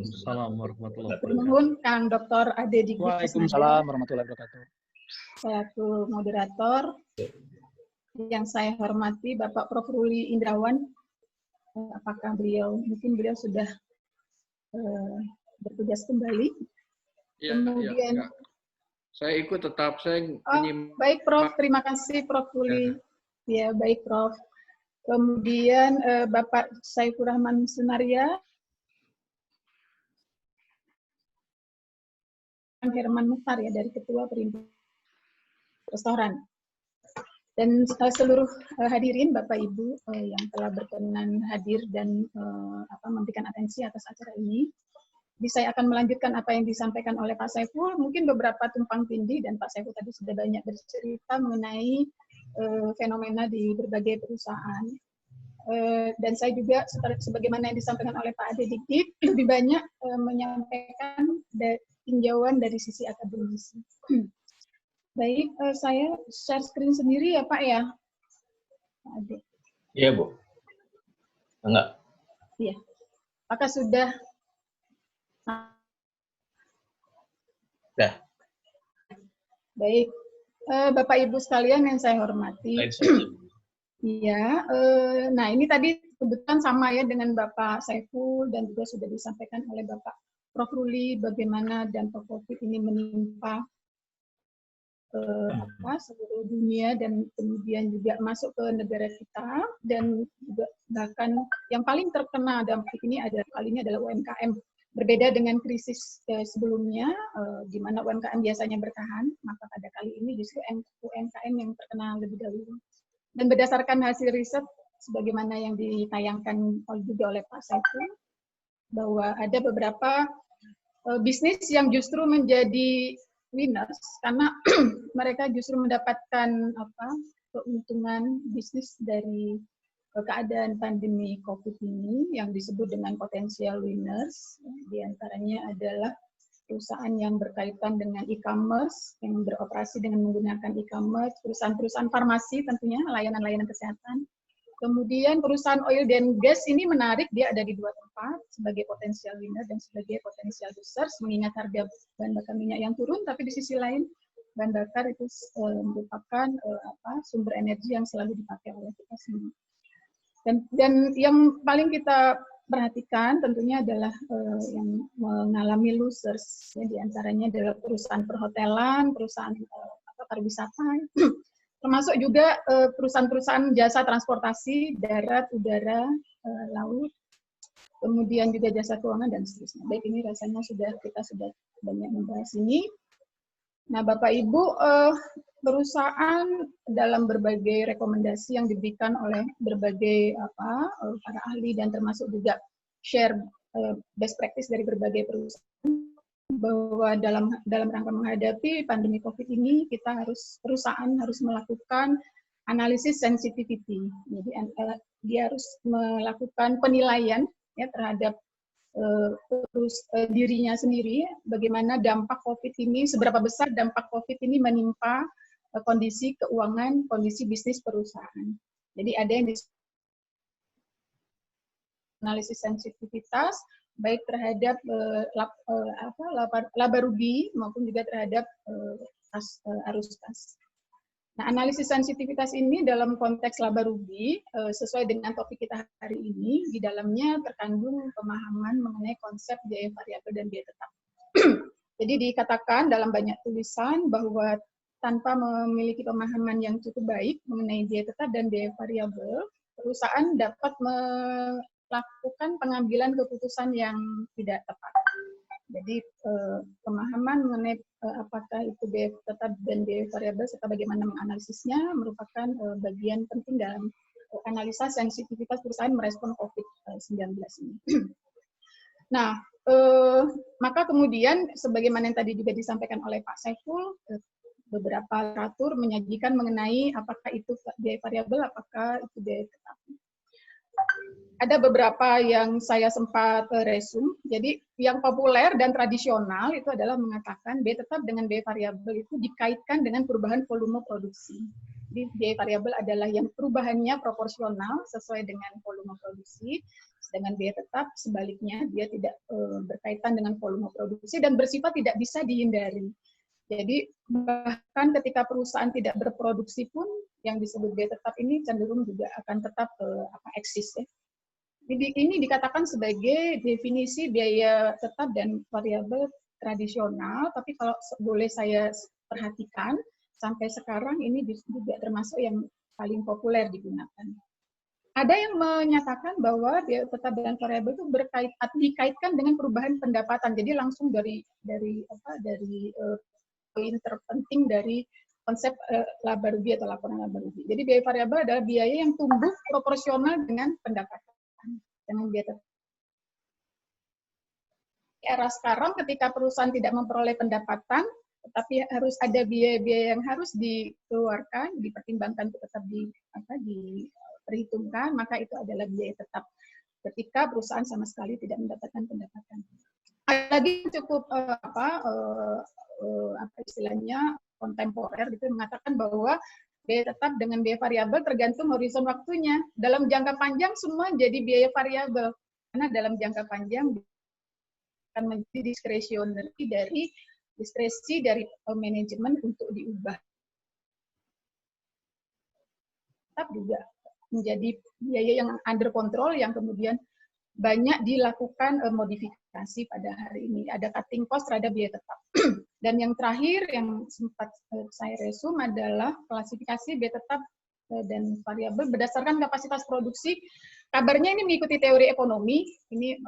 Waalaikumsalam warahmatullahi wabarakatuh. Nuhun Kang Dr. Ade Dik Waalaikumsalam warahmatullahi wabarakatuh. selaku moderator. Yang saya hormati Bapak Prof. Ruli Indrawan. Apakah mungkin beliau sudah bertugas kembali? Ya, Kemudian ya. Saya ikut tetap, baik Prof, terima kasih Prof. Ruli. Ya, baik Prof. Kemudian Bapak Saifur Rahman Sunaria, Herman Mukhtar ya dari Ketua Perhimpunan Restoran. Dan seluruh hadirin Bapak Ibu yang telah berkenan hadir dan memberikan atensi atas acara ini. Jadi saya akan melanjutkan apa yang disampaikan oleh Pak Saiful, mungkin beberapa tumpang tindih, dan Pak Saiful tadi sudah banyak bercerita mengenai fenomena di berbagai perusahaan. Dan saya juga, sebagaimana yang disampaikan oleh Pak Ade Dik, lebih banyak menyampaikan tinjauan dari sisi akademisi. Baik, saya share screen sendiri ya Pak ya? Pak Ade. Iya Bu. Enggak. Iya. Apakah sudah? Dah. Baik, Bapak Ibu sekalian yang saya hormati. Iya, nah ini tadi kebetulan sama ya dengan Bapak Saiful dan juga sudah disampaikan oleh Bapak Prof. Ruli bagaimana dampak COVID ini menimpa seluruh dunia dan kemudian juga masuk ke negara kita, dan juga bahkan yang paling terkena dampak ini adalah UMKM. Berbeda dengan krisis sebelumnya, di mana UMKM biasanya bertahan, maka pada kali ini justru UMKM yang terkena lebih dahulu. Dan berdasarkan hasil riset, sebagaimana yang ditayangkan juga oleh Pak Saiful, bahwa ada beberapa bisnis yang justru menjadi winners, karena mereka justru mendapatkan keuntungan bisnis dari keadaan pandemi COVID ini yang disebut dengan potensial winners. Di antaranya adalah perusahaan yang berkaitan dengan e-commerce, yang beroperasi dengan menggunakan e-commerce, perusahaan-perusahaan farmasi tentunya, layanan-layanan kesehatan. Kemudian perusahaan oil dan gas ini menarik, dia ada di dua tempat, sebagai potensial winner dan sebagai potensial losers, mengingat harga bahan bakar minyak yang turun, tapi di sisi lain, bahan bakar itu merupakan sumber energi yang selalu dipakai oleh kita semua. Dan yang paling kita perhatikan tentunya adalah yang mengalami losers, ya, diantaranya adalah perusahaan perhotelan, perusahaan pariwisata, termasuk juga perusahaan-perusahaan jasa transportasi, darat, udara, laut, kemudian juga jasa keuangan dan seterusnya. Baik, ini rasanya kita sudah banyak membahas ini. Nah, Bapak Ibu, perusahaan dalam berbagai rekomendasi yang diberikan oleh berbagai para ahli dan termasuk juga share best practice dari berbagai perusahaan, bahwa dalam rangka menghadapi pandemi COVID ini perusahaan harus melakukan analisis sensitivity. Jadi dia harus melakukan penilaian ya terhadap dirinya sendiri, bagaimana dampak COVID ini, seberapa besar dampak COVID ini menimpa kondisi keuangan, kondisi bisnis perusahaan. Jadi ada yang analisis sensitivitas, baik terhadap laba rugi maupun juga terhadap arus kas. Nah, analisis sensitivitas ini dalam konteks laba rugi, sesuai dengan topik kita hari ini, di dalamnya terkandung pemahaman mengenai konsep biaya variabel dan biaya tetap. Jadi dikatakan dalam banyak tulisan bahwa tanpa memiliki pemahaman yang cukup baik mengenai biaya tetap dan biaya variabel, perusahaan dapat melakukan pengambilan keputusan yang tidak tepat. Jadi pemahaman mengenai apakah itu biaya tetap dan biaya variabel serta bagaimana menganalisisnya merupakan bagian penting dalam analisa sensitivitas perusahaan merespon COVID-19 ini. Nah, maka kemudian sebagaimana yang tadi juga disampaikan oleh Pak Saiful, beberapa literatur menyajikan mengenai apakah itu biaya variabel, apakah itu biaya tetap. Ada beberapa yang saya sempat resume. Jadi yang populer dan tradisional itu adalah mengatakan biaya tetap dengan biaya variabel itu dikaitkan dengan perubahan volume produksi. Jadi biaya variabel adalah yang perubahannya proporsional sesuai dengan volume produksi, Dengan biaya tetap, sebaliknya dia tidak berkaitan dengan volume produksi dan bersifat tidak bisa dihindari. Jadi bahkan ketika perusahaan tidak berproduksi pun yang disebut biaya tetap ini cenderung juga akan tetap eksis ya. Ini dikatakan sebagai definisi biaya tetap dan variabel tradisional, tapi kalau boleh saya perhatikan sampai sekarang ini juga termasuk yang paling populer digunakan. Ada yang menyatakan bahwa biaya tetap dan variabel itu dikaitkan dengan perubahan pendapatan. Jadi langsung dari poin terpenting dari konsep laba rugi atau laporan laba rugi. Jadi biaya variabel adalah biaya yang tumbuh proporsional dengan pendapatan. Dengan biaya tetap. Era sekarang ketika perusahaan tidak memperoleh pendapatan, tetapi harus ada biaya-biaya yang harus dikeluarkan, dipertimbangkan untuk tetap diperhitungkan, maka itu adalah biaya tetap ketika perusahaan sama sekali tidak mendapatkan pendapatan. Ada lagi cukup istilahnya kontemporer gitu mengatakan bahwa biaya tetap dengan biaya variabel tergantung horizon waktunya. Dalam jangka panjang semua jadi biaya variabel karena dalam jangka panjang akan menjadi diskresi dari manajemen untuk diubah. Tetap juga menjadi biaya yang under control yang kemudian banyak dilakukan modifikasi pada hari ini. Ada cutting cost terhadap biaya tetap. Dan yang terakhir yang sempat saya resum adalah klasifikasi biaya tetap dan variabel berdasarkan kapasitas produksi. Kabarnya ini mengikuti teori ekonomi. Ini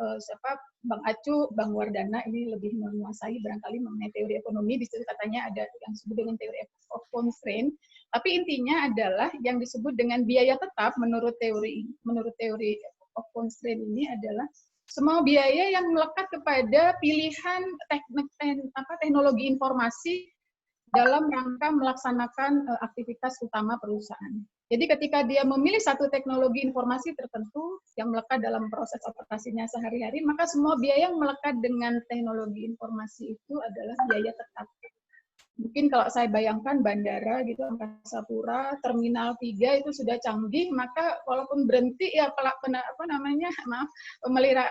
Bang Acu, Bang Wardana ini lebih menguasai barangkali mengenai teori ekonomi. Di situ katanya ada yang disebut dengan teori of constraint. Tapi intinya adalah yang disebut dengan biaya tetap menurut teori of constraint ini adalah semua biaya yang melekat kepada pilihan teknologi informasi dalam rangka melaksanakan aktivitas utama perusahaan. Jadi ketika dia memilih satu teknologi informasi tertentu yang melekat dalam proses operasinya sehari-hari, maka semua biaya yang melekat dengan teknologi informasi itu adalah biaya tetap. Mungkin kalau saya bayangkan bandara gitu, Angkasa Pura, Terminal 3 itu sudah canggih, maka walaupun berhenti ya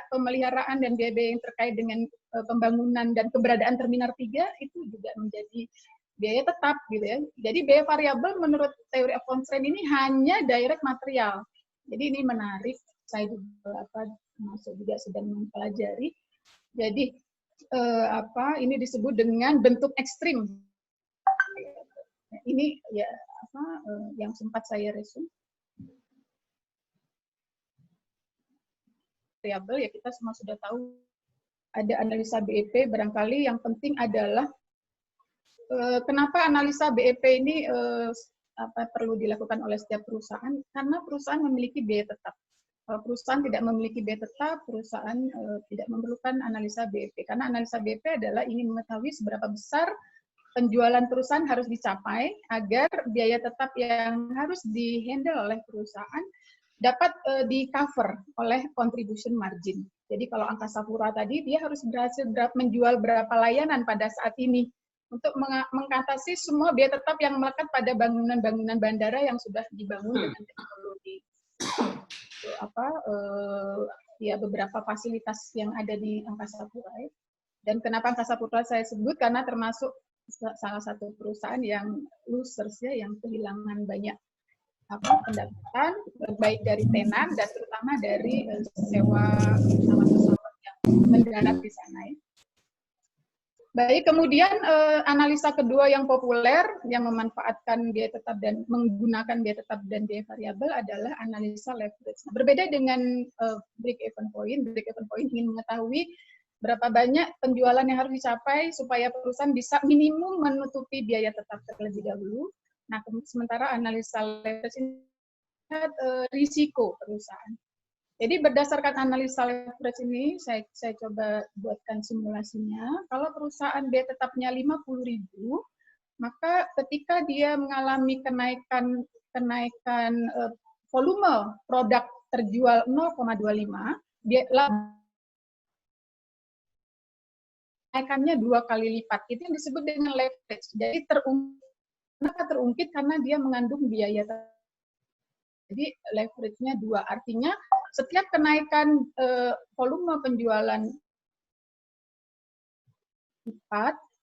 pemeliharaan dan biaya yang terkait dengan pembangunan dan keberadaan Terminal 3 itu juga menjadi biaya tetap gitu ya. Jadi biaya variabel menurut teori of constraint ini hanya direct material. Jadi ini menarik, saya juga masuk juga sedang mempelajari. Jadi ini disebut dengan bentuk ekstrim. Ini ya yang sempat saya resum. Variabel ya kita semua sudah tahu ada analisa BEP, barangkali yang penting adalah kenapa analisa BEP ini perlu dilakukan oleh setiap perusahaan? Karena perusahaan memiliki biaya tetap. Kalau perusahaan tidak memiliki biaya tetap, perusahaan tidak memerlukan analisa BEP. Karena analisa BEP adalah ingin mengetahui seberapa besar penjualan perusahaan harus dicapai agar biaya tetap yang harus di-handle oleh perusahaan dapat di-cover oleh contribution margin. Jadi kalau Angkasa Pura tadi, dia harus berhasil menjual berapa layanan pada saat ini untuk mengatasi semua biaya tetap yang melekat pada bangunan-bangunan bandara yang sudah dibangun dengan teknologi beberapa fasilitas yang ada di Angkasa Pura. Dan kenapa Angkasa Pura saya sebut karena termasuk salah satu perusahaan yang losers ya, yang kehilangan banyak pendapatan baik dari tenan dan terutama dari sewa pesawat-pesawat yang mendarat di sana ya. Baik, kemudian analisa kedua yang populer yang memanfaatkan biaya tetap dan menggunakan biaya tetap dan biaya variabel adalah analisa leverage. Nah, berbeda dengan break-even point. Break-even point ingin mengetahui berapa banyak penjualan yang harus dicapai supaya perusahaan bisa minimum menutupi biaya tetap terlebih dahulu. Nah, sementara analisa leverage ini risiko perusahaan. Jadi berdasarkan analisa leverage ini, saya coba buatkan simulasinya. Kalau perusahaan biaya tetapnya 50.000, maka ketika dia mengalami kenaikan volume produk terjual 0,25, kenaikannya 2 kali lipat. Itu yang disebut dengan leverage. Jadi terungkit karena dia mengandung biaya. Jadi leverage-nya 2. Artinya setiap kenaikan volume penjualan 4,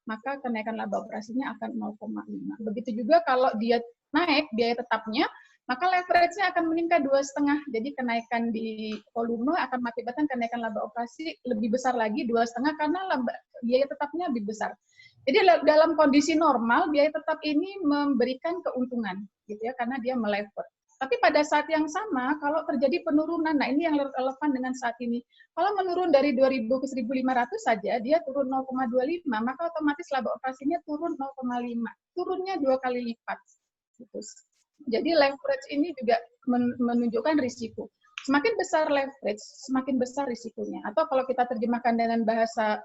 maka kenaikan laba operasinya akan 0,5. Begitu juga kalau dia naik biaya tetapnya, maka leverage-nya akan meningkat 2,5. Jadi kenaikan di volume akan mengakibatkan kenaikan laba operasi lebih besar lagi 2,5 karena biaya tetapnya lebih besar. Jadi dalam kondisi normal biaya tetap ini memberikan keuntungan, gitu ya, karena dia melever. Tapi pada saat yang sama, kalau terjadi penurunan, nah ini yang relevan dengan saat ini. Kalau menurun dari 2.000 ke 1.500 saja, dia turun 0,25, maka otomatis laba operasinya turun 0,5. Turunnya 2 kali lipat. Gitu. Jadi leverage ini juga menunjukkan risiko. Semakin besar leverage, semakin besar risikonya. Atau kalau kita terjemahkan dengan bahasa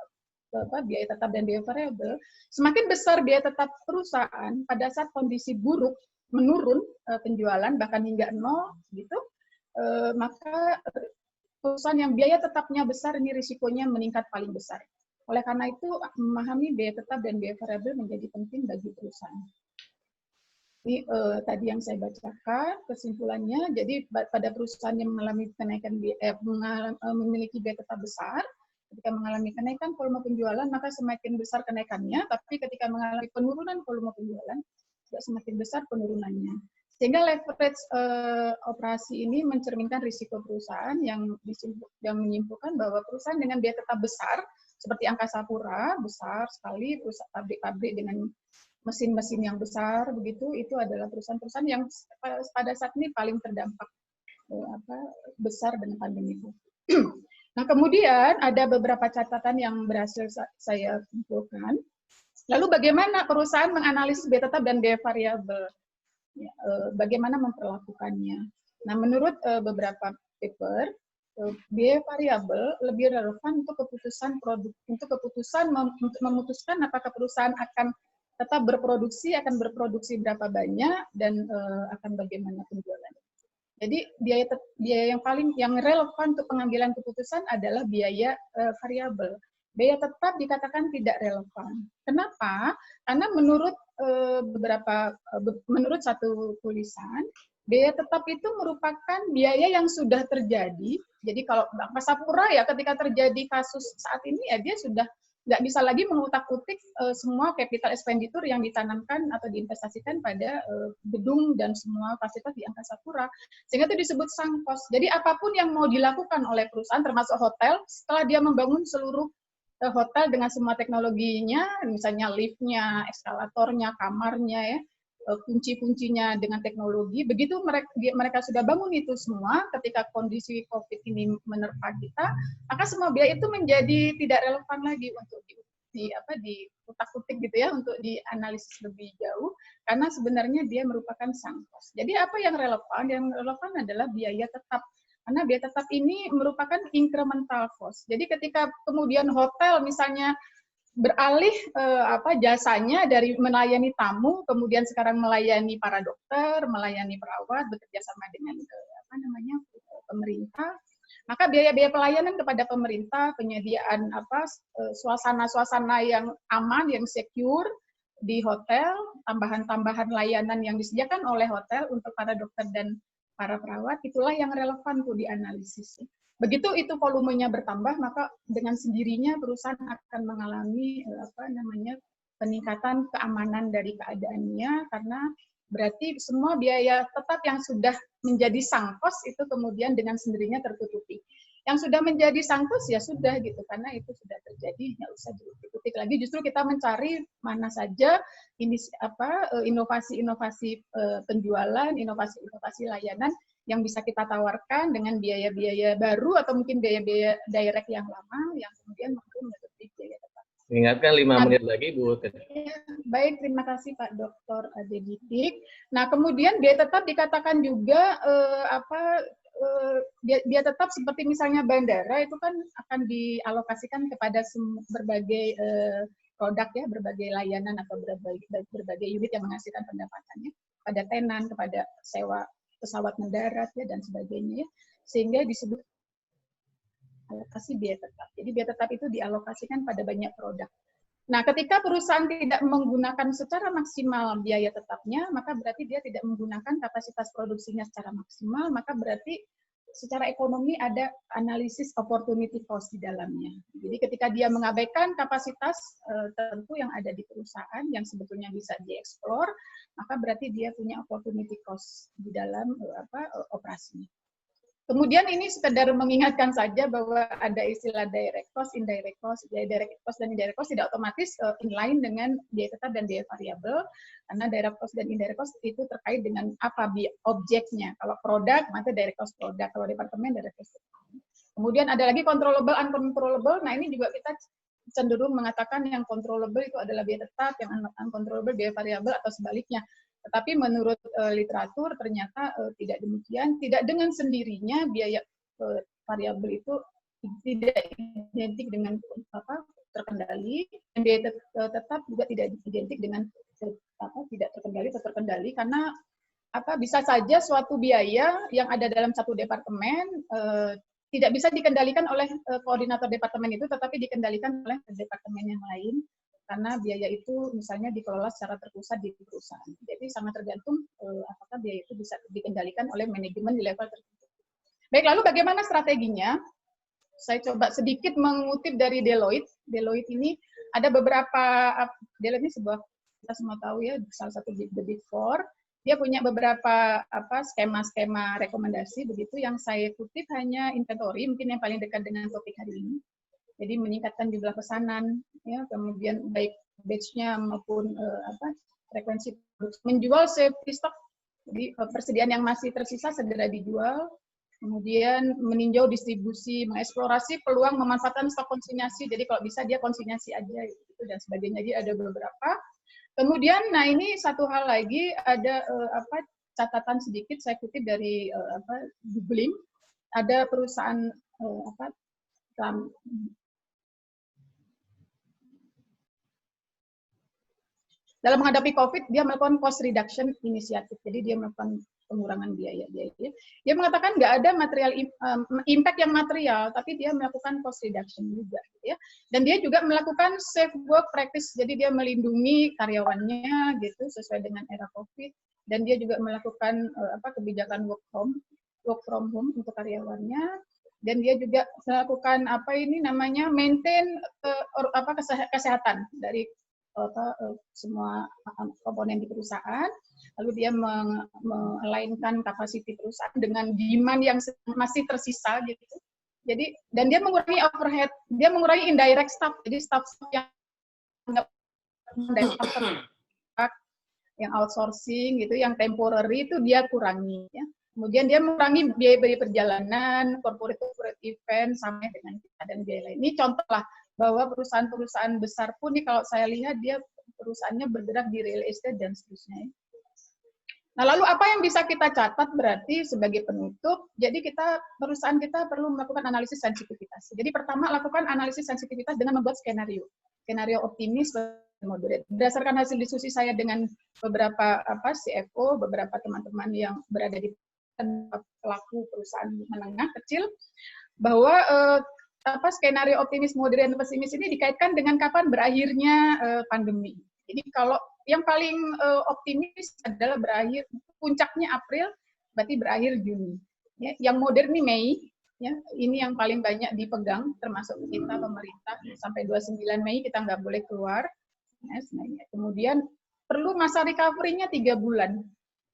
biaya tetap dan biaya variabel, semakin besar biaya tetap perusahaan pada saat kondisi buruk, menurun penjualan bahkan hingga 0 gitu, maka perusahaan yang biaya tetapnya besar ini risikonya meningkat paling besar. Oleh karena itu memahami biaya tetap dan biaya variabel menjadi penting bagi perusahaan. Ini tadi yang saya bacakan kesimpulannya. Jadi pada perusahaan yang mengalami kenaikan memiliki biaya tetap besar, ketika mengalami kenaikan volume penjualan maka semakin besar kenaikannya, tapi ketika mengalami penurunan volume penjualan semakin besar penurunannya. Sehingga leverage operasi ini mencerminkan risiko perusahaan yang menyimpulkan bahwa perusahaan dengan biaya tetap besar, seperti Angkasa Pura, besar sekali, pabrik-pabrik dengan mesin-mesin yang besar, begitu, itu adalah perusahaan-perusahaan yang pada saat ini paling terdampak besar dengan pandemi itu. Nah, kemudian ada beberapa catatan yang berhasil saya kumpulkan. Lalu bagaimana perusahaan menganalisis biaya tetap dan biaya variabel? Ya, bagaimana memperlakukannya? Nah, menurut beberapa paper, biaya variabel lebih relevan untuk keputusan untuk memutuskan apakah perusahaan akan tetap berproduksi, akan berproduksi berapa banyak, dan akan bagaimana penjualan. Jadi biaya yang relevan untuk pengambilan keputusan adalah biaya variabel. Biaya tetap dikatakan tidak relevan. Kenapa? Karena menurut menurut satu tulisan, biaya tetap itu merupakan biaya yang sudah terjadi. Jadi kalau Angkasa Pura ya ketika terjadi kasus saat ini ya dia sudah nggak bisa lagi mengutak-utik semua capital expenditure yang ditanamkan atau diinvestasikan pada gedung dan semua fasilitas di Angkasa Pura. Sehingga itu disebut sunk cost. Jadi apapun yang mau dilakukan oleh perusahaan termasuk hotel, setelah dia membangun seluruh hotel dengan semua teknologinya, misalnya liftnya, eskalatornya, kamarnya, ya, kunci-kuncinya dengan teknologi. Begitu mereka sudah bangun itu semua, ketika kondisi COVID ini menerpa kita, maka semua biaya itu menjadi tidak relevan lagi untuk diutak-utik gitu ya, untuk dianalisis lebih jauh, karena sebenarnya dia merupakan sunk cost. Jadi apa yang relevan? Yang relevan adalah biaya tetap. Karena biaya tetap ini merupakan incremental cost. Jadi ketika kemudian hotel misalnya beralih jasanya dari melayani tamu, kemudian sekarang melayani para dokter, melayani perawat, bekerja sama dengan pemerintah, maka biaya-biaya pelayanan kepada pemerintah, penyediaan suasana-suasana yang aman, yang secure di hotel, tambahan-tambahan layanan yang disediakan oleh hotel untuk para dokter dan para perawat, itulah yang relevan untuk dianalisis. Begitu itu volumenya bertambah, maka dengan sendirinya perusahaan akan mengalami peningkatan keamanan dari keadaannya, karena berarti semua biaya tetap yang sudah menjadi sunk cost itu kemudian dengan sendirinya tertutupi. Yang sudah menjadi sunk cost ya sudah gitu, karena itu sudah terjadi, nggak usah ditutup lagi. Justru kita mencari mana saja ini inovasi-inovasi penjualan, inovasi-inovasi layanan yang bisa kita tawarkan dengan biaya-biaya baru atau mungkin biaya-biaya direct yang lama yang kemudian mampu menutupi biaya tetap. Ingatkan 5 menit lagi, Bu. Ya, baik, terima kasih Pak Dr. Adedidik. Nah, kemudian biaya tetap dikatakan juga biaya tetap seperti misalnya bandara itu kan akan dialokasikan kepada berbagai produk ya, berbagai layanan atau berbagai unit yang menghasilkan pendapatannya, pada tenan, kepada sewa pesawat mendarat ya dan sebagainya ya, sehingga disebut alokasi biaya tetap. Jadi biaya tetap itu dialokasikan pada banyak produk. Nah, ketika perusahaan tidak menggunakan secara maksimal biaya tetapnya, maka berarti dia tidak menggunakan kapasitas produksinya secara maksimal, maka berarti secara ekonomi ada analisis opportunity cost di dalamnya. Jadi ketika dia mengabaikan kapasitas tertentu yang ada di perusahaan yang sebetulnya bisa dieksplor, maka berarti dia punya opportunity cost di dalam operasinya. Kemudian ini sekedar mengingatkan saja bahwa ada istilah direct cost, indirect cost. Direct cost dan indirect cost tidak otomatis inline dengan biaya tetap dan biaya variabel, karena direct cost dan indirect cost itu terkait dengan apa objeknya. Kalau produk, maka direct cost produk. Kalau departemen, direct cost. Kemudian ada lagi controllable, uncontrollable. Nah ini juga kita cenderung mengatakan yang controllable itu adalah biaya tetap, yang uncontrollable biaya variabel atau sebaliknya. Tetapi menurut literatur ternyata tidak demikian. Tidak dengan sendirinya biaya variabel itu tidak identik dengan terkendali, dan biaya tetap juga tidak identik dengan tidak terkendali atau terkendali, karena bisa saja suatu biaya yang ada dalam satu departemen tidak bisa dikendalikan oleh koordinator departemen itu, tetapi dikendalikan oleh departemen yang lain. Karena biaya itu misalnya dikelola secara terpusat di perusahaan. Jadi sangat tergantung apakah biaya itu bisa dikendalikan oleh manajemen di level tertentu. Baik, lalu bagaimana strateginya? Saya coba sedikit mengutip dari Deloitte. Deloitte ini ada beberapa, Deloitte ini sebuah, kita semua tahu ya, salah satu the Big Four. Dia punya beberapa skema-skema rekomendasi, begitu yang saya kutip hanya inventory, mungkin yang paling dekat dengan topik hari ini. Jadi meningkatkan jumlah pesanan, ya, kemudian baik batch-nya maupun frekuensi menjual safety stock, jadi persediaan yang masih tersisa segera dijual, kemudian meninjau distribusi, mengeksplorasi peluang memanfaatkan stok konsinyasi, jadi kalau bisa dia konsinyasi aja gitu, dan sebagainya. Jadi ada beberapa. Kemudian, nah ini satu hal lagi, ada catatan sedikit saya kutip dari googling, ada perusahaan dalam menghadapi COVID, dia melakukan cost reduction inisiatif. Jadi dia melakukan pengurangan biaya. Dia mengatakan nggak ada material impact yang material, tapi dia melakukan cost reduction juga. Ya. Dan dia juga melakukan safe work practice. Jadi dia melindungi karyawannya gitu sesuai dengan era COVID. Dan dia juga melakukan kebijakan work from home untuk karyawannya. Dan dia juga melakukan maintain kesehatan dari semua komponen di perusahaan, lalu dia melainkan kapasiti perusahaan dengan demand yang masih tersisa gitu. Jadi dan dia mengurangi overhead, dia mengurangi indirect staff, jadi staff yang outsourcing gitu, yang temporary itu dia kurangi. Ya. Kemudian dia mengurangi biaya perjalanan, corporate event sampai dengan dan biaya lain. Ini contoh lah bahwa perusahaan-perusahaan besar pun nih kalau saya lihat dia perusahaannya bergerak di real estate dan seterusnya. Nah, lalu apa yang bisa kita catat berarti sebagai penutup? Jadi perusahaan kita perlu melakukan analisis sensitivitas. Jadi pertama lakukan analisis sensitivitas dengan membuat skenario optimis dan moderate. Berdasarkan hasil diskusi saya dengan beberapa CFO, beberapa teman-teman yang berada di pelaku perusahaan menengah kecil, bahwa skenario optimis, moderate, dan pesimis ini dikaitkan dengan kapan berakhirnya pandemi. Jadi kalau yang paling optimis adalah berakhir puncaknya April, berarti berakhir Juni. Ya, yang modern ini Mei, ya, ini yang paling banyak dipegang, termasuk kita pemerintah sampai 29 Mei kita nggak boleh keluar. Ya, kemudian perlu masa recovery-nya 3 bulan.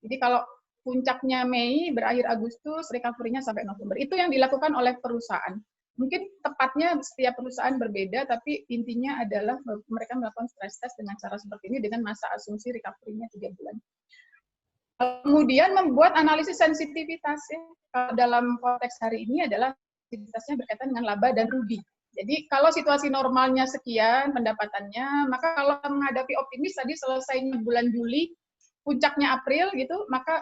Jadi kalau puncaknya Mei, berakhir Agustus, recovery-nya sampai November. Itu yang dilakukan oleh perusahaan. Mungkin tepatnya setiap perusahaan berbeda, tapi intinya adalah mereka melakukan stress test dengan cara seperti ini dengan masa asumsi recovery-nya 3 bulan. Kemudian membuat analisis sensitivitas. Ya. Dalam konteks hari ini adalah sensitivitasnya berkaitan dengan laba dan rugi. Jadi kalau situasi normalnya sekian pendapatannya, maka kalau menghadapi optimis tadi selesainya bulan Juli, puncaknya April gitu, maka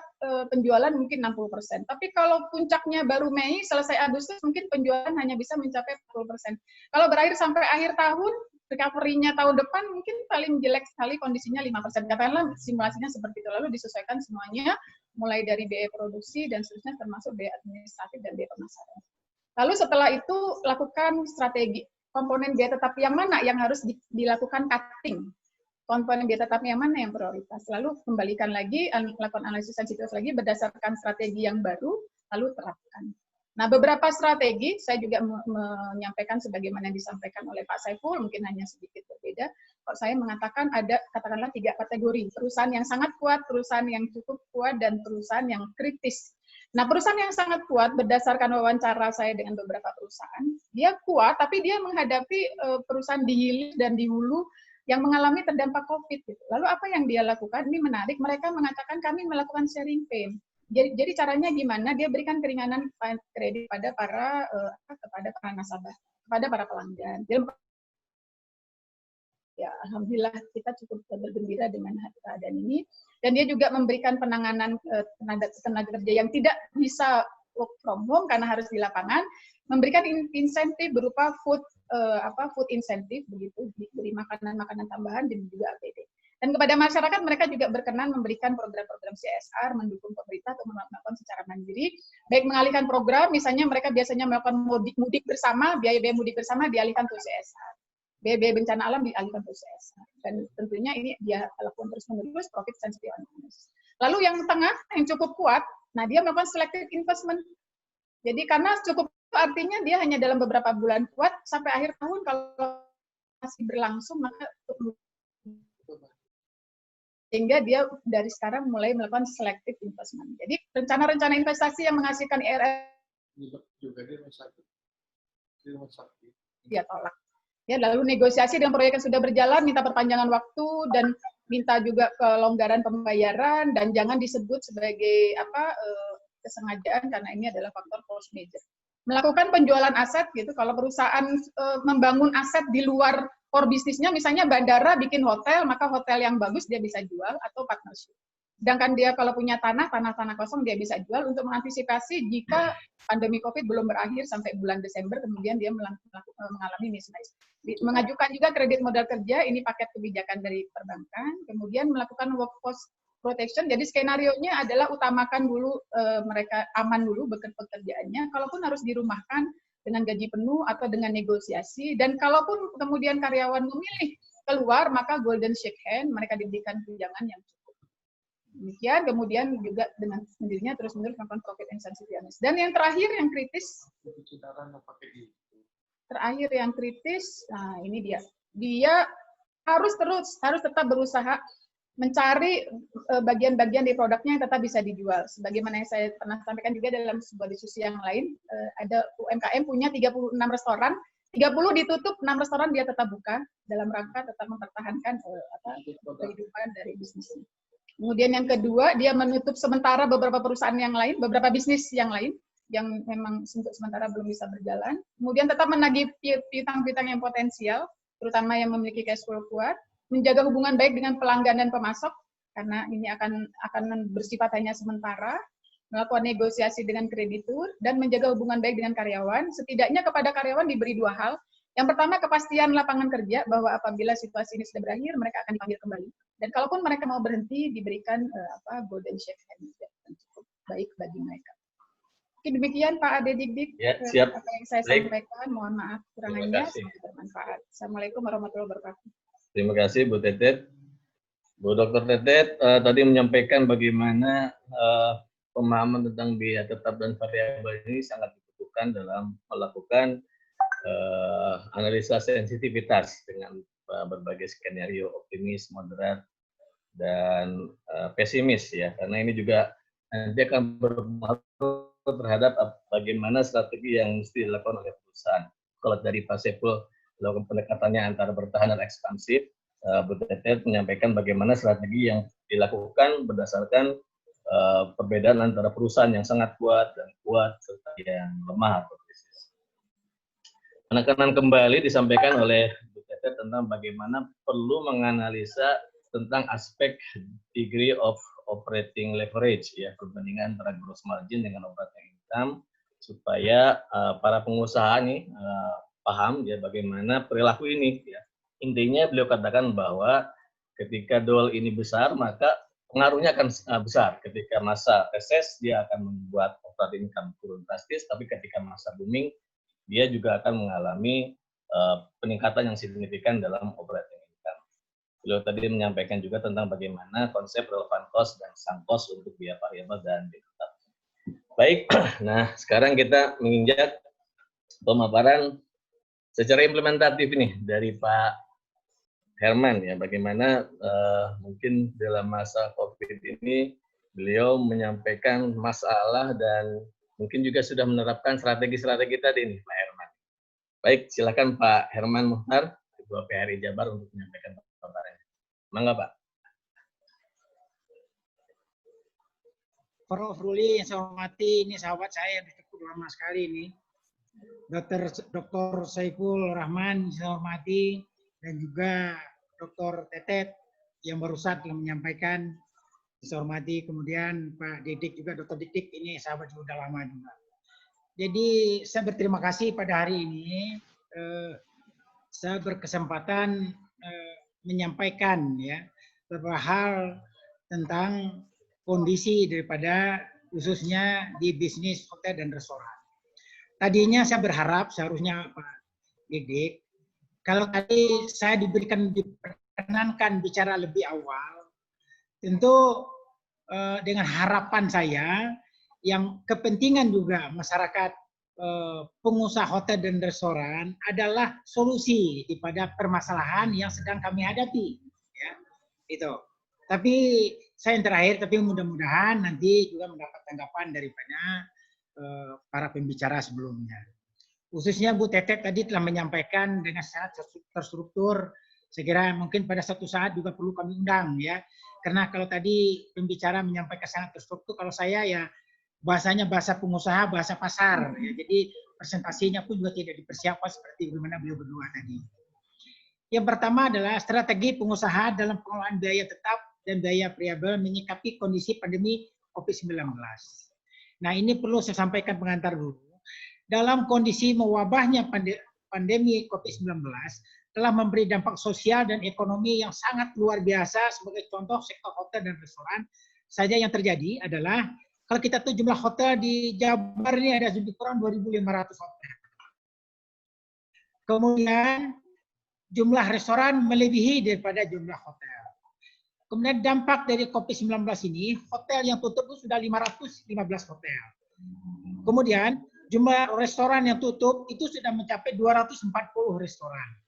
penjualan mungkin 60%. Tapi kalau puncaknya baru Mei, selesai Agustus, mungkin penjualan hanya bisa mencapai 40%. Kalau berakhir sampai akhir tahun, recovery-nya tahun depan mungkin paling jelek sekali kondisinya 5%. Katakanlah simulasinya seperti itu, lalu disesuaikan semuanya, mulai dari biaya produksi dan seterusnya, termasuk biaya administratif dan biaya pemasaran. Lalu setelah itu, lakukan strategi. Komponen biaya tetap yang mana yang harus dilakukan cutting? Komponen biaya tetapnya yang mana yang prioritas. Lalu kembalikan lagi, lakukan analisis sensitivitas lagi berdasarkan strategi yang baru, lalu terapkan. Nah, beberapa strategi saya juga menyampaikan sebagaimana yang disampaikan oleh Pak Saiful, mungkin hanya sedikit berbeda. Kalau saya mengatakan ada katakanlah 3 kategori, perusahaan yang sangat kuat, perusahaan yang cukup kuat, dan perusahaan yang kritis. Nah, perusahaan yang sangat kuat berdasarkan wawancara saya dengan beberapa perusahaan, dia kuat tapi dia menghadapi perusahaan di hilir dan di hulu yang mengalami terdampak COVID. Gitu. Lalu apa yang dia lakukan? Ini menarik, mereka mengatakan kami melakukan sharing pain. Jadi caranya gimana? Dia berikan keringanan kredit kepada para nasabah, kepada para pelanggan. Ya, alhamdulillah kita cukup bergembira dengan keadaan ini. Dan dia juga memberikan penanganan tenaga kerja yang tidak bisa work from home karena harus di lapangan, memberikan insentif berupa food insentif begitu, diberi makanan tambahan dan juga APD. Dan kepada masyarakat mereka juga berkenan memberikan program-program CSR, mendukung pemerintah untuk melakukan secara mandiri, baik mengalihkan program, misalnya mereka biasanya melakukan mudik bersama, biaya-biaya mudik bersama dialihkan ke CSR. Biaya bencana alam dialihkan ke CSR. Dan tentunya ini dia lakukan terus-menerus, profit sensitive analysis. Lalu yang tengah, yang cukup kuat, nah dia melakukan selective investment. Jadi karena cukup artinya dia hanya dalam beberapa bulan kuat, sampai akhir tahun kalau masih berlangsung, maka sehingga dia dari sekarang mulai melakukan selective investment. Jadi rencana-rencana investasi yang menghasilkan IRR juga di rumah sakit. Dia tolak. Ya, lalu negosiasi dengan proyek yang sudah berjalan, minta perpanjangan waktu dan minta juga kelonggaran pembayaran dan jangan disebut sebagai kesengajaan karena ini adalah faktor force majeure. Melakukan penjualan aset gitu, kalau perusahaan membangun aset di luar core bisnisnya, misalnya bandara bikin hotel, maka hotel yang bagus dia bisa jual atau partnership. Sedangkan dia kalau punya tanah kosong dia bisa jual untuk mengantisipasi jika pandemi COVID belum berakhir sampai bulan Desember, kemudian dia mengalami mismatch. Mengajukan juga kredit modal kerja, ini paket kebijakan dari perbankan, kemudian melakukan workforce protection, jadi skenario-nya adalah utamakan dulu mereka aman dulu pekerjaannya, kalaupun harus dirumahkan dengan gaji penuh atau dengan negosiasi, dan kalaupun kemudian karyawan memilih keluar, maka golden shake hand, mereka diberikan tunjangan yang cukup. Demikian, kemudian juga dengan sendirinya terus-menerus melakukan profit and sensitivities. Dan yang terakhir, yang kritis, nah ini dia harus tetap berusaha mencari bagian-bagian di produknya yang tetap bisa dijual. Sebagaimana yang saya pernah sampaikan juga dalam sebuah diskusi yang lain, ada UMKM punya 36 restoran, 30 ditutup, 6 restoran dia tetap buka dalam rangka tetap mempertahankan kehidupan dari bisnisnya. Kemudian yang kedua, dia menutup sementara beberapa perusahaan yang lain, beberapa bisnis yang lain, yang memang untuk sementara belum bisa berjalan. Kemudian tetap menagih piutang-piutang yang potensial, terutama yang memiliki cash flow kuat, menjaga hubungan baik dengan pelanggan dan pemasok, karena ini akan bersifat hanya sementara, melakukan negosiasi dengan kreditur, dan menjaga hubungan baik dengan karyawan. Setidaknya kepada karyawan diberi 2 hal. Yang pertama, kepastian lapangan kerja, bahwa apabila situasi ini sudah berakhir, mereka akan dipanggil kembali. Dan kalaupun mereka mau berhenti, diberikan golden shake hand, yang cukup baik bagi mereka. Oke, demikian Pak Ade Dik-Dik, ya, siap. apa yang saya sampaikan. Mohon maaf kurangannya, semoga bermanfaat. Assalamualaikum warahmatullahi wabarakatuh. Terima kasih Bu Tetet. Bu Dr. Tetet tadi menyampaikan bagaimana pemahaman tentang biaya tetap dan variabel ini sangat dibutuhkan dalam melakukan analisa sensitivitas dengan berbagai skenario optimis, moderat, dan pesimis ya, karena ini juga nanti akan berpengaruh terhadap bagaimana strategi yang mesti dilakukan oleh perusahaan. Kalau dari Pak Saiful melakukan pendekatannya antara bertahan dan ekspansif, Bu Tetet menyampaikan bagaimana strategi yang dilakukan berdasarkan perbedaan antara perusahaan yang sangat kuat dan kuat serta yang lemah atau krisis. Penekanan kembali disampaikan oleh Bu Tetet tentang bagaimana perlu menganalisa tentang aspek degree of operating leverage ya, perbandingan antara gross margin dengan operating income, supaya para pengusaha nih paham ya bagaimana perilaku ini ya. Intinya beliau katakan bahwa ketika dol ini besar maka pengaruhnya akan besar. Ketika masa reses dia akan membuat operating income turun drastis, tapi ketika masa booming dia juga akan mengalami peningkatan yang signifikan dalam operating income. Beliau tadi menyampaikan juga tentang bagaimana konsep relevant cost dan sunk cost untuk biaya variabel dan biaya tetap. Baik, nah sekarang kita menginjak pemaparan secara implementatif nih dari Pak Herman ya, bagaimana mungkin dalam masa COVID ini beliau menyampaikan masalah dan mungkin juga sudah menerapkan strategi-strategi tadi nih Pak Herman. Baik, silakan Pak Herman Muhtar, Ketua PHRI Jabar untuk menyampaikan paparannya. Mangga Pak. Prof. Ruli yang saya hormati, ini sahabat saya yang cukup lama sekali ini. Dr. Saiful Rahman yang saya hormati, dan juga Dr. Tetet yang barusan yang menyampaikan, saya hormati. Kemudian Pak Didik juga, Dr. Didik ini sahabat sudah lama juga. Jadi saya berterima kasih pada hari ini. Saya berkesempatan menyampaikan ya beberapa hal tentang kondisi daripada khususnya di bisnis hotel dan restoran. Tadinya saya berharap seharusnya Pak Didik, kalau tadi saya diperkenankan bicara lebih awal, tentu dengan harapan saya yang kepentingan juga masyarakat pengusaha hotel dan restoran adalah solusi daripada permasalahan yang sedang kami hadapi. Ya, itu. Tapi saya yang terakhir, tapi mudah-mudahan nanti juga mendapat tanggapan daripada para pembicara sebelumnya. Khususnya Bu Tetet tadi telah menyampaikan dengan sangat terstruktur. Saya kira mungkin pada satu saat juga perlu kami undang ya. Karena kalau tadi pembicara menyampaikan sangat terstruktur, kalau saya ya bahasanya bahasa pengusaha, bahasa pasar. Ya. Jadi presentasinya pun juga tidak dipersiapkan seperti bagaimana beliau berdua tadi. Yang pertama adalah strategi pengusaha dalam pengelolaan biaya tetap dan biaya variabel menyikapi kondisi pandemi COVID-19. Nah, ini perlu saya sampaikan pengantar dulu. Dalam kondisi mewabahnya pandemi COVID-19 telah memberi dampak sosial dan ekonomi yang sangat luar biasa. Sebagai contoh, sektor hotel dan restoran saja yang terjadi adalah kalau kita tahu jumlah hotel di Jabar ini ada lebih kurang 2.500 hotel. Kemudian jumlah restoran melebihi daripada jumlah hotel. Kemudian dampak dari COVID-19 ini, hotel yang tutup itu sudah 515 hotel. Kemudian jumlah restoran yang tutup itu sudah mencapai 240 restoran.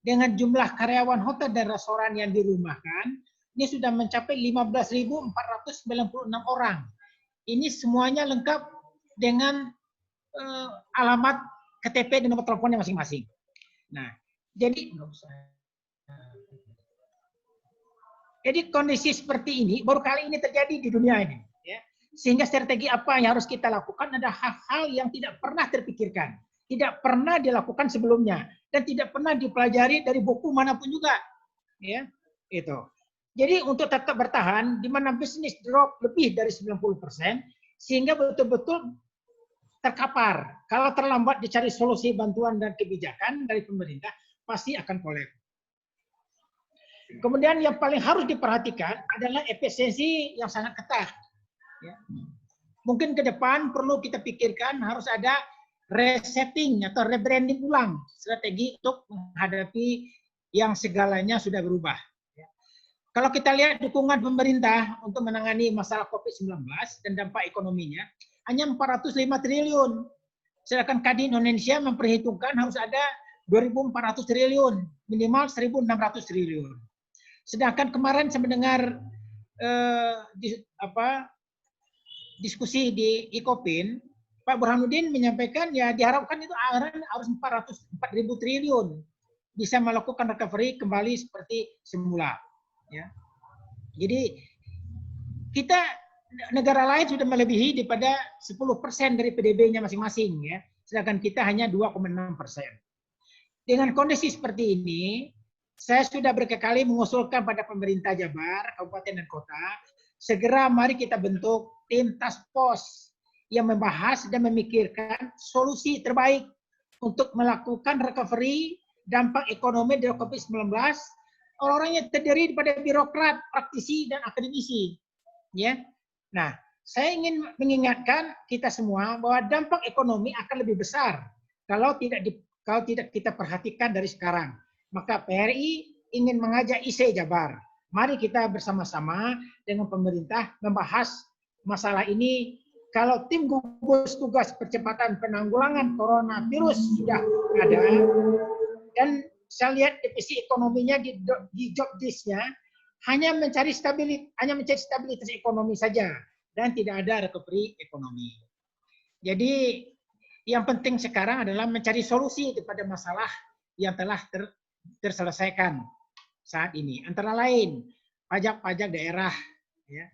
Dengan jumlah karyawan hotel dan restoran yang dirumahkan, ini sudah mencapai 15.496 orang. Ini semuanya lengkap dengan alamat KTP dan nomor teleponnya masing-masing. Nah, jadi kondisi seperti ini baru kali ini terjadi di dunia ini. Ya. Sehingga strategi apa yang harus kita lakukan ada hal-hal yang tidak pernah terpikirkan, tidak pernah dilakukan sebelumnya, dan tidak pernah dipelajari dari buku manapun juga. Ya, itu. Jadi untuk tetap bertahan, di mana bisnis drop lebih dari 90%, sehingga betul-betul terkapar. Kalau terlambat dicari solusi bantuan dan kebijakan dari pemerintah, pasti akan kolaps. Kemudian yang paling harus diperhatikan adalah efisiensi yang sangat ketat. Ya. Mungkin ke depan perlu kita pikirkan harus ada resetting atau rebranding ulang strategi untuk menghadapi yang segalanya sudah berubah. Ya. Kalau kita lihat dukungan pemerintah untuk menangani masalah COVID-19 dan dampak ekonominya, hanya 405 triliun. Sedangkan KADI Indonesia memperhitungkan harus ada 2.400 triliun, minimal 1.600 triliun. Sedangkan kemarin saya mendengar diskusi di ICOPIN, Pak Burhanuddin menyampaikan ya diharapkan itu anggaran harus 4.000 triliun bisa melakukan recovery kembali seperti semula. Ya. Jadi kita negara lain sudah melebihi daripada 10% dari PDB-nya masing-masing ya, sedangkan kita hanya 2,6%. Dengan kondisi seperti ini, saya sudah berkali-kali mengusulkan pada pemerintah Jabar, kabupaten dan kota, segera mari kita bentuk tim task force yang membahas dan memikirkan solusi terbaik untuk melakukan recovery dampak ekonomi dari COVID-19. Orang-orang yang terdiri daripada birokrat, praktisi, dan akademisi. Ya. Nah, saya ingin mengingatkan kita semua bahwa dampak ekonomi akan lebih besar kalau tidak kita perhatikan dari sekarang. Maka PHRI ingin mengajak IC Jabar. Mari kita bersama-sama dengan pemerintah membahas masalah ini kalau tim gugus tugas percepatan penanggulangan coronavirus sudah ada, dan saya lihat definisi ekonominya di job list-nya hanya mencari stabilitas ekonomi saja dan tidak ada recovery ekonomi. Jadi yang penting sekarang adalah mencari solusi kepada masalah yang telah terselesaikan saat ini. Antara lain pajak-pajak daerah, ya.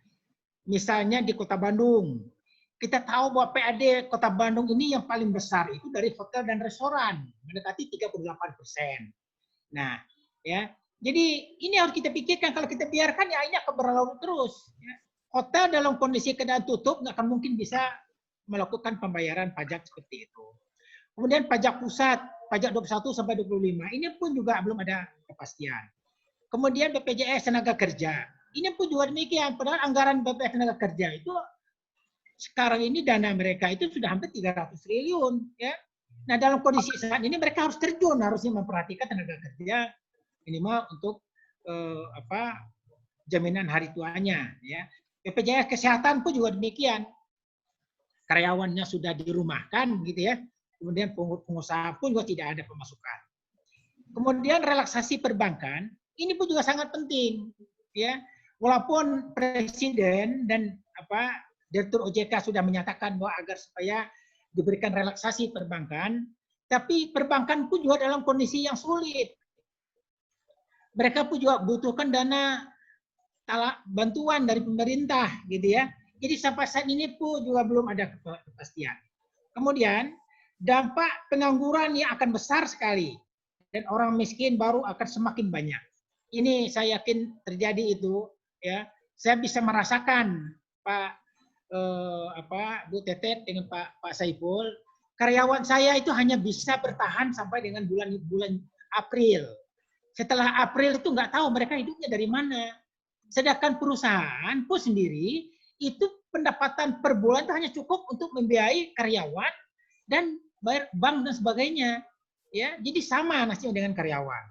Misalnya di Kota Bandung, kita tahu bahwa PAD Kota Bandung ini yang paling besar itu dari hotel dan restoran, mendekati 38%. Nah, ya, jadi ini harus kita pikirkan. Kalau kita biarkan ya ini akan berlalu terus. Ya. Hotel dalam kondisi keadaan tutup nggak akan mungkin bisa melakukan pembayaran pajak seperti itu. Kemudian pajak pusat, pajak 21 sampai 25, ini pun juga belum ada kepastian. Kemudian BPJS tenaga kerja, ini pun juga demikian. Padahal anggaran BPJS tenaga kerja itu sekarang ini dana mereka itu sudah hampir 300 triliun, ya. Nah, dalam kondisi saat ini mereka harus terjun, harusnya memperhatikan tenaga kerja minimal untuk jaminan hari tuanya, ya. BPJS kesehatan pun juga demikian. Karyawannya sudah dirumahkan gitu ya. Kemudian pengusaha pun juga tidak ada pemasukan. Kemudian relaksasi perbankan, ini pun juga sangat penting, ya. Walaupun Presiden dan Direktur OJK sudah menyatakan bahwa agar supaya diberikan relaksasi perbankan, tapi perbankan pun juga dalam kondisi yang sulit. Mereka pun juga butuhkan dana bantuan dari pemerintah, gitu ya. Jadi sampai saat ini pun juga belum ada kepastian. Kemudian dampak pengangguran yang akan besar sekali dan orang miskin baru akan semakin banyak. Ini saya yakin terjadi itu, ya. Saya bisa merasakan Bu Tetet dengan Pak Saiful, karyawan saya itu hanya bisa bertahan sampai dengan bulan April. Setelah April itu nggak tahu mereka hidupnya dari mana. Sedangkan perusahaan pun sendiri itu pendapatan per bulan itu hanya cukup untuk membiayai karyawan dan bayar bank dan sebagainya, ya. Jadi sama nasibnya dengan karyawan.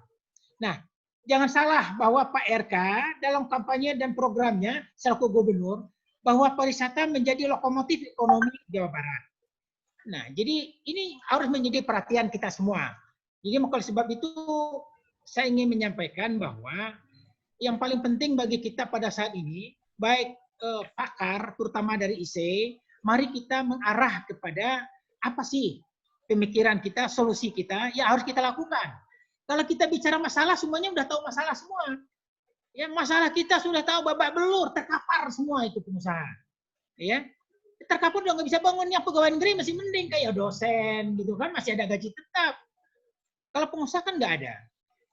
Nah, jangan salah bahwa Pak RK dalam kampanye dan programnya selaku gubernur bahwa pariwisata menjadi lokomotif ekonomi Jawa Barat. Nah, jadi ini harus menjadi perhatian kita semua. Jadi oleh sebab itu saya ingin menyampaikan bahwa yang paling penting bagi kita pada saat ini, baik pakar, terutama dari IC, mari kita mengarah kepada apa sih pemikiran kita, solusi kita yang harus kita lakukan. Kalau kita bicara masalah, semuanya udah tahu masalah semua. Ya, masalah kita sudah tahu babak belur, terkapar semua itu pengusaha. Ya, terkapar udah nggak bisa bangun. Yang pegawai negeri masih mending kayak dosen gitu kan, masih ada gaji tetap. Kalau pengusaha kan nggak ada.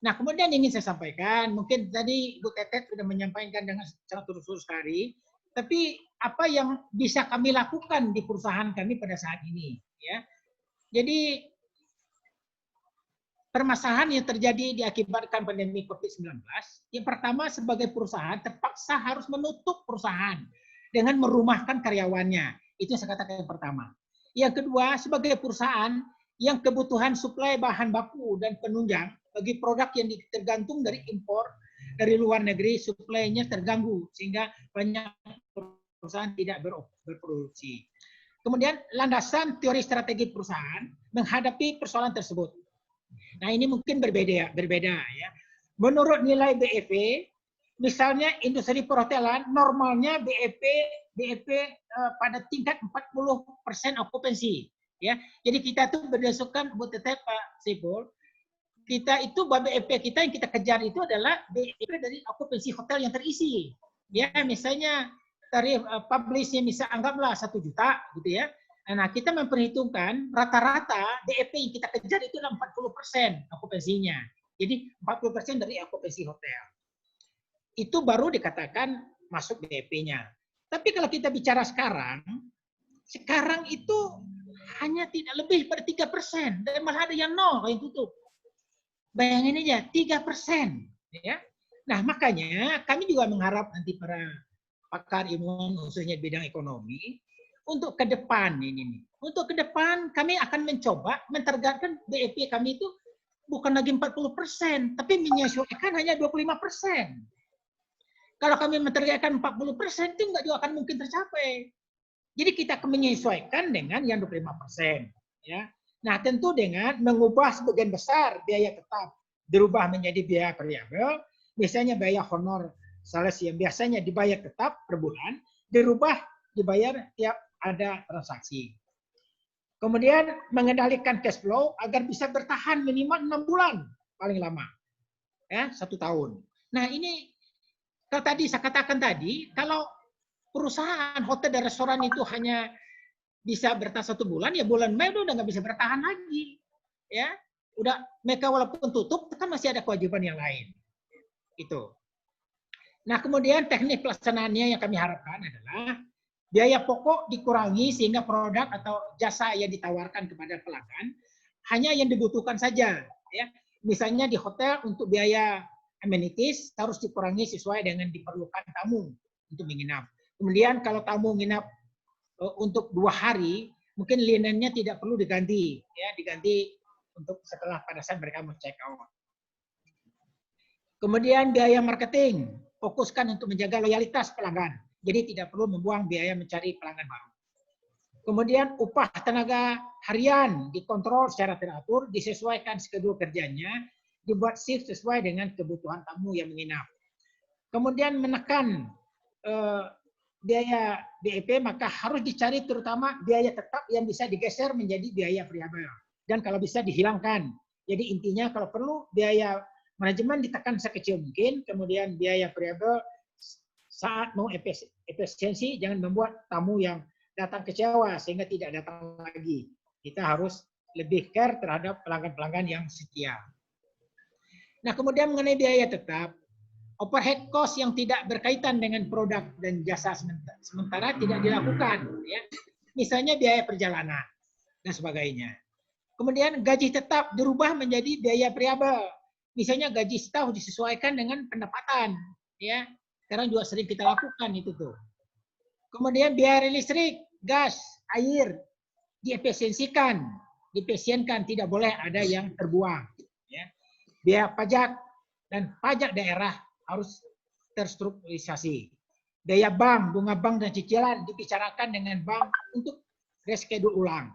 Nah, kemudian ingin saya sampaikan, mungkin tadi Bu Tetet sudah menyampaikan dengan sangat terus sekali. Tapi apa yang bisa kami lakukan di perusahaan kami pada saat ini, ya. Jadi permasalahan yang terjadi diakibatkan pandemi COVID-19, yang pertama sebagai perusahaan terpaksa harus menutup perusahaan dengan merumahkan karyawannya. Itu yang saya katakan yang pertama. Yang kedua, sebagai perusahaan yang kebutuhan suplai bahan baku dan penunjang bagi produk yang tergantung dari impor dari luar negeri, suplainya terganggu sehingga banyak perusahaan tidak berproduksi. Kemudian landasan teori strategi perusahaan menghadapi persoalan tersebut. Nah, ini mungkin berbeda ya. Menurut nilai BEP, misalnya industri perhotelan normalnya BEP pada tingkat 40% okupansi, ya. Jadi kita tuh berdasarkan Bu Tetet, Pak Saiful, kita itu BEP kita yang kita kejar itu adalah BEP dari okupansi hotel yang terisi. Ya, misalnya tarif publishnya bisa anggaplah 1 juta gitu ya. Nah, kita memperhitungkan rata-rata BEP yang kita kejar itu adalah 40% okupansinya. Jadi 40% dari okupansi hotel. Itu baru dikatakan masuk BEP-nya. Tapi kalau kita bicara sekarang itu hanya tidak lebih pada 3%. Dan malah ada yang 0 yang tutup. Bayangin aja, 3%. Ya. Nah, makanya kami juga mengharap nanti para pakar ilmuwan khususnya bidang ekonomi, untuk ke depan ini. Untuk ke depan kami akan mencoba mentargetkan BEP kami itu bukan lagi 40%, tapi menyesuaikan hanya 25%. Kalau kami mentargetkan 40%, itu nggak juga akan mungkin tercapai. Jadi kita akan menyesuaikan dengan yang 25%. Ya. Nah, tentu dengan mengubah sebagian besar biaya tetap dirubah menjadi biaya variabel, misalnya biaya honor sales yang biasanya dibayar tetap per bulan, dirubah dibayar tiap ada transaksi. Kemudian mengendalikan cash flow agar bisa bertahan minimal 6 bulan paling lama, ya 1 tahun. Nah ini kalau tadi saya katakan tadi, kalau perusahaan hotel dan restoran itu hanya bisa bertahan 1 bulan, ya bulan Mei udah nggak bisa bertahan lagi, ya. Udah mereka walaupun tutup, kan masih ada kewajiban yang lain. Itu. Nah kemudian teknik pelaksanaannya yang kami harapkan adalah biaya pokok dikurangi sehingga produk atau jasa yang ditawarkan kepada pelanggan hanya yang dibutuhkan saja. Ya. Misalnya di hotel untuk biaya amenities harus dikurangi sesuai dengan diperlukan tamu untuk menginap. Kemudian kalau tamu menginap untuk 2 hari, mungkin linennya tidak perlu diganti, ya diganti untuk setelah pada saat mereka mau check out. Kemudian biaya marketing, fokuskan untuk menjaga loyalitas pelanggan. Jadi tidak perlu membuang biaya mencari pelanggan baru. Kemudian upah tenaga harian dikontrol secara teratur, disesuaikan schedule kerjanya, dibuat shift sesuai dengan kebutuhan tamu yang menginap. Kemudian menekan biaya BEP, maka harus dicari terutama biaya tetap yang bisa digeser menjadi biaya variabel. Dan kalau bisa dihilangkan. Jadi intinya kalau perlu biaya manajemen ditekan sekecil mungkin, kemudian biaya variabel saat mau efisiensi jangan membuat tamu yang datang kecewa sehingga tidak datang lagi. Kita harus lebih care terhadap pelanggan-pelanggan yang setia. Nah, kemudian mengenai biaya tetap, overhead cost yang tidak berkaitan dengan produk dan jasa sementara tidak dilakukan, ya. Misalnya biaya perjalanan dan sebagainya. Kemudian gaji tetap dirubah menjadi biaya variabel. Misalnya gaji staff disesuaikan dengan pendapatan, ya. Sekarang juga sering kita lakukan itu tuh. Kemudian biaya listrik, gas, air diefisiensikan, dipesienkan, tidak boleh ada yang terbuang. Ya. Biaya pajak dan pajak daerah harus terstrukturisasi. Biaya bank, bunga bank dan cicilan dibicarakan dengan bank untuk reschedule ulang.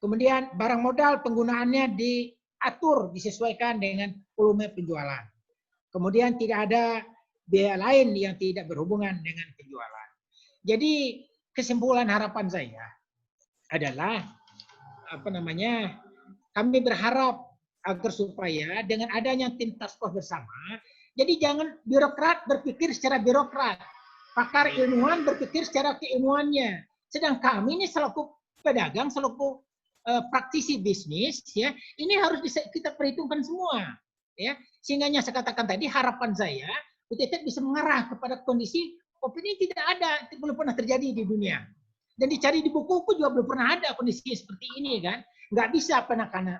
Kemudian barang modal penggunaannya diatur, disesuaikan dengan volume penjualan. Kemudian tidak ada biaya lain yang tidak berhubungan dengan penjualan. Jadi kesimpulan harapan saya adalah kami berharap agar supaya dengan adanya tim task force bersama, jadi jangan birokrat berpikir secara birokrat, pakar ilmuwan berpikir secara keilmuannya. Sedang kami ini selaku pedagang, selaku praktisi bisnis, ya ini harus bisa kita perhitungkan semua, ya sehingga saya katakan tadi harapan saya UTT bisa mengarah kepada kondisi COVID ini tidak ada, belum pernah terjadi di dunia. Dan dicari di buku-buku juga belum pernah ada kondisi seperti ini kan. Nggak bisa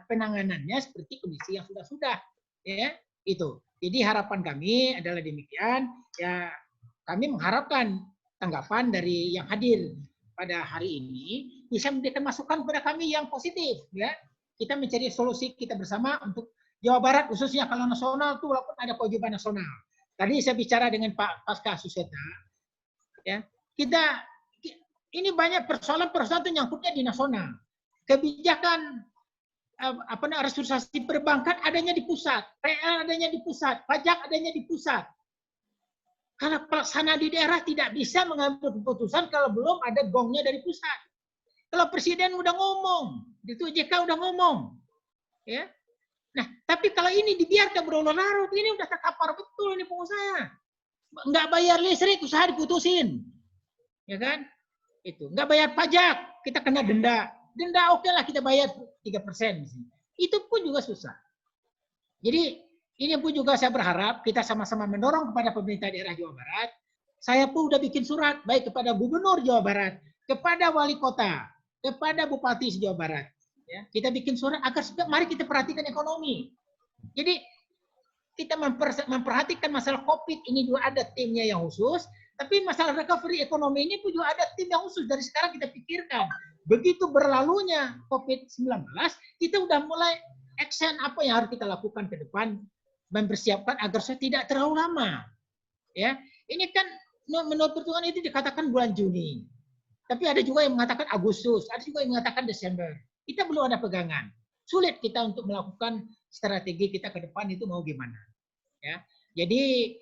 penanganannya seperti kondisi yang sudah-sudah. Ya, itu. Jadi harapan kami adalah demikian. Ya, kami mengharapkan tanggapan dari yang hadir pada hari ini bisa memberikan masukan kepada kami yang positif. Ya, kita mencari solusi kita bersama untuk Jawa Barat khususnya. Kalau nasional itu walaupun ada kewajiban nasional. Tadi saya bicara dengan Pak Pasca Suseta, ya kita ini banyak persoalan-persoalan itu nyangkutnya di nasional. Kebijakan restrukturisasi perbankan adanya di pusat, PL adanya di pusat, pajak adanya di pusat. Kalau pelaksana di daerah tidak bisa mengambil keputusan kalau belum ada gongnya dari pusat. Kalau presiden udah ngomong, itu JK udah ngomong, ya. Nah, tapi kalau ini dibiarkan berlarut-larut, ini udah terkapar betul ini pengusaha. Nggak bayar listrik, usaha diputusin. Ya kan? Itu. Nggak bayar pajak, kita kena denda. Denda oke lah kita bayar 3%. Itu pun juga susah. Jadi, ini pun juga saya berharap kita sama-sama mendorong kepada pemerintah daerah Jawa Barat. Saya pun udah bikin surat, baik kepada Gubernur Jawa Barat, kepada Wali Kota, kepada Bupati Jawa Barat. Ya, kita bikin surat agar mari kita perhatikan ekonomi. Jadi kita memperhatikan masalah COVID ini juga ada timnya yang khusus, tapi masalah recovery ekonomi ini pun juga ada tim yang khusus dari sekarang kita pikirkan. Begitu berlalunya COVID-19, kita udah mulai action apa yang harus kita lakukan ke depan, mempersiapkan agar saya tidak terlalu lama. Ya, ini kan menurut perhitungan itu dikatakan bulan Juni. Tapi ada juga yang mengatakan Agustus, ada juga yang mengatakan Desember. Kita belum ada pegangan. Sulit kita untuk melakukan strategi kita ke depan itu mau gimana. Ya. Jadi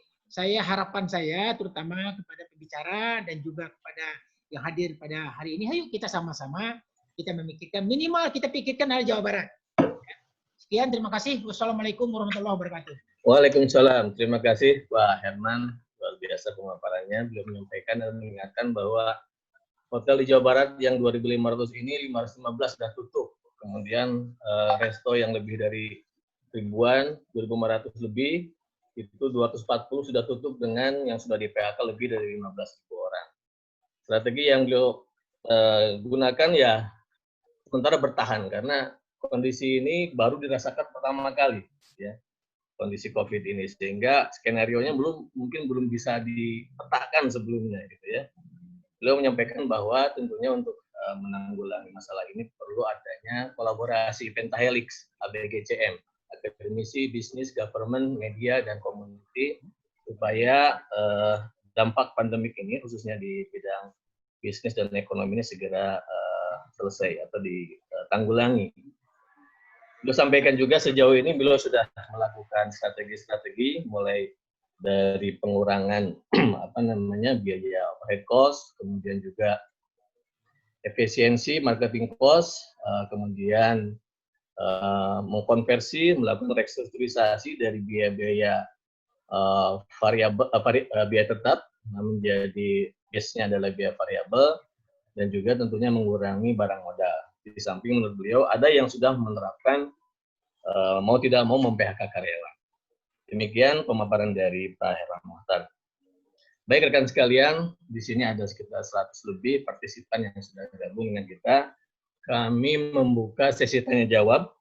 harapan saya terutama kepada pembicara dan juga kepada yang hadir pada hari ini, ayo kita sama-sama kita memikirkan, minimal kita pikirkan adalah Jawa Barat. Ya. Sekian, terima kasih. Wassalamualaikum warahmatullahi wabarakatuh. Waalaikumsalam. Terima kasih Pak Herman. Luar biasa pemaparannya. Beliau menyampaikan dan mengingatkan bahwa hotel di Jawa Barat yang 2.500 ini 515 sudah tutup. Kemudian resto yang lebih dari ribuan, 2.500 lebih, itu 240 sudah tutup dengan yang sudah di PHK lebih dari 15.000 orang. Strategi yang beliau gunakan ya sementara bertahan karena kondisi ini baru dirasakan pertama kali, ya, kondisi COVID ini, sehingga skenario-nya mungkin belum bisa dipetakan sebelumnya, gitu ya. Beliau menyampaikan bahwa tentunya untuk menanggulangi masalah ini perlu adanya kolaborasi pentahelix ABGCM, akademisi, bisnis, government, media, dan community, supaya dampak pandemik ini khususnya di bidang bisnis dan ekonomi ini segera selesai atau ditanggulangi. Beliau sampaikan juga sejauh ini beliau sudah melakukan strategi-strategi mulai dari pengurangan biaya overhead cost, kemudian juga efisiensi marketing cost, kemudian mengkonversi, melakukan restrukturisasi dari biaya-biaya variabel, biaya tetap menjadi base-nya adalah biaya variabel, dan juga tentunya mengurangi barang modal. Di samping menurut beliau ada yang sudah menerapkan mau tidak mau mem-PHK karyawan. Demikian pemaparan dari Pak Herman Mohtar. Baik rekan sekalian, di sini ada sekitar 100 lebih partisipan yang sudah bergabung dengan kita. Kami membuka sesi tanya jawab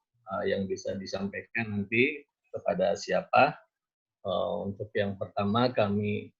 yang bisa disampaikan nanti kepada siapa. Untuk yang pertama kami